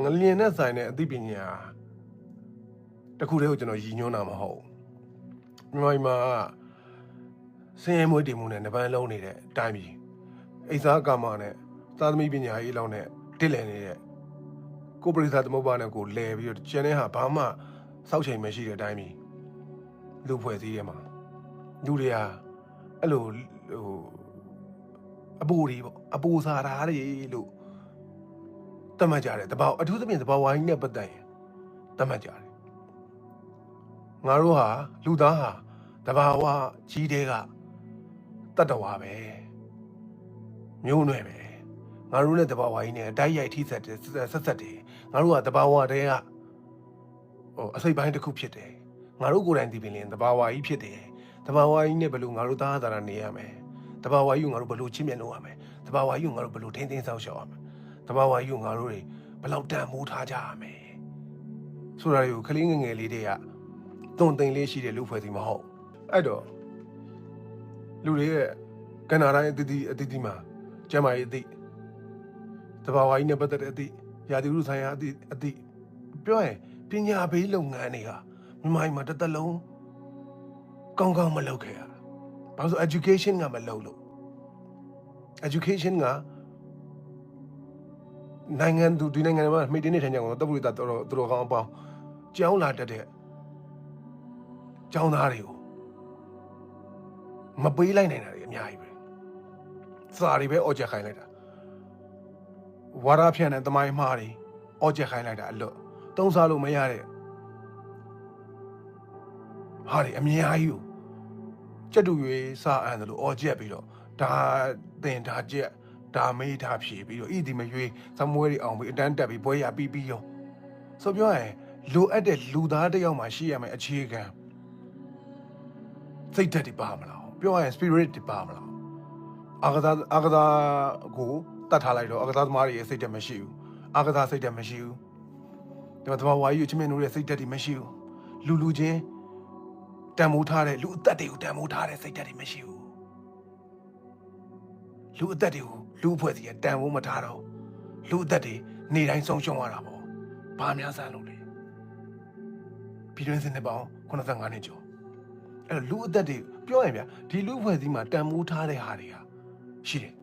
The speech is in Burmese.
ငလျင်နဲ့ဆိုင်တဲ့အသိပညာတခုတည်းကိုကျွန်တော်ရည်ညွှန်းတာမဟုတ်မြန်မာမှာစင်ရဲမွေးတင်မှုနဲ့နပန်းလုံးနေတဲ့အတိုင်းပြည်အိစာကာမနဲ့သာသမီပညာရေးလောက်နဲ့တစ်လည်နေတဲ့ကိုပရိသတ်သမုပ္ပါနဲ့ကိုလဲပြီးတော့ကျန်တဲ့ဟာဘာမှစောက်ချိန်မရှိတဲ့အတိုင်းပြည်လူဖွဲ့စည်းထဲမှာလူတွေဟာအဲ့လိုအပူတွေပေါ့အပူစာဓာတ်တွေလို့တတ်မှတ်ကြတယ်တဘာအထူးသဖြင့်တဘာဝိုင်းနဲ့ပတ်သက်ရင်တတ်မှတ်ကြတယ်ငါတို့ဟာလူသားဟာတဘာဝကြီးတဲ့ကတတ္တဝါပဲမျိုးနွယ်ပဲငါတို့နဲ့တဘာဝကြီးနဲ့တိုက်ရိုက်ထိဆက်တယ်ဆက်ဆက်တယ်ငါတို့ကတဘာဝတဲကအစိပ်ပိုင်းတစ်ခုဖြစ်တယ်ငါတို့ကိုယ်တိုင်ဒီပင်လင်တဘာဝကြီးဖြစ်တယ်တဘာဝကြီးနဲ့ဘယ်လိုငါတို့သားသားနေရမယ်တဘာဝကြီးကိုငါတို့ဘယ်လိုချစ်မြတ်လို့ရမယ်တဘာဝကြီးကိုငါတို့ဘယ်လိုထိန်းသိမ်းစောင့်ရှောက်ရမယ်တဘာဝကြီးကိုငါတို့တွေဘယ်လောက်တန်ဖိုးထားကြရမယ်ဆိုတာတွေကိုကလေးငယ်ငယ်လေးတွေကတုံသိမ်လေးရှိတဲ့လူဖွဲ့စီမဟုတ်အဲ့တော့လူတွေရဲ့ကဏ္ဍတိုင်းအသီးမှာကျမ်းမာရေးအသည့်တဘာဝကြီးနဲ့ပတ်သက်တဲ့အသည့်ရာသီဥတုဆိုင်ရာအသည့်ပြောရင်ပညာပေးလုပ်ငန်းတွေကမြန်မာပြည်မှာတစ်သက်လုံးကောင်းကောင်းမလုပ်ခဲ့ရတာ။ဘာလို့ education ကမလုပ်လို့ education ကနိုင်ငံသူဒီနိုင်ငံမှာမိတင်းနေထိုင်ကြအောင်တပ်ပုရိသတော်တော်ကောင်းအပေါင်းကျောင်းလာတက်တဲ့ကျောင်းသားတွေကိုမပေးလိုက်နိုင်တာတွေအများကြီးပဲစာတွေပဲအော်ချက်ခိုင်းလိုက်တာဝါဒဖြန့်တဲ့သမိုင်းမှားတွေအော်ချက်ခိုင်းလိုက်တာအလွတ်သုံးစားလို့မရတဲ့ဟာတွေအများကြီးကိုကြက်တူရွေးစာအန်တယ်လို့အော်ချက်ပြီးတော့ဒါတင်ဒါကြက်ဒါမေးဒါဖြေပြီးတော့ဤဒီမရွေးသမွဲတွေအောင်ပြီးအတန်းတက်ပြီးပွဲရပြီးရောဆိုပြောရင်လိုအပ်တဲ့လူသားတစ်ယောက်မှရှိရမယ်အခြေခံစိတ်ဓာတ်တွေပါမလားပြောရင် spirit တွေပါမလားအာကစားကိုတတ်ထားလိုက်တော့အာကစားသမားတွေရဲ့စိတ်ဓာတ်မရှိဘူးအာကစားစိတ်ဓာတ်မရှိဘူးဒီမှာသဘာဝကြီးကိုချစ်မြတ်လို့တဲ့စိတ်ဓာတ်တွေမရှိဘူးလူချင်းတန်မိုးထားတဲ့လူအသက်တွေကိုတန်မိုးထားတဲ့စိတ်ဓာတ်တွေမရှိဘူးလူအသက်တွေကိုလူအဖွဲ့စီကတန်ဖိုးမထားတော့လူအသက်တွေနေတိုင်းဆုံးရှုံးရတာပေါ့ဘာများစမ်းလို့လဲပြည်တွင်းစစ်နှစ်ပေါင်း85နှစ်ကျော်အဲ့တော့လူအသက်တွေပြောရင်ဗျာဒီလူအဖွဲ့စီမှာတန်မိုးထားတဲ့ဟာတွေဟာရှိတယ်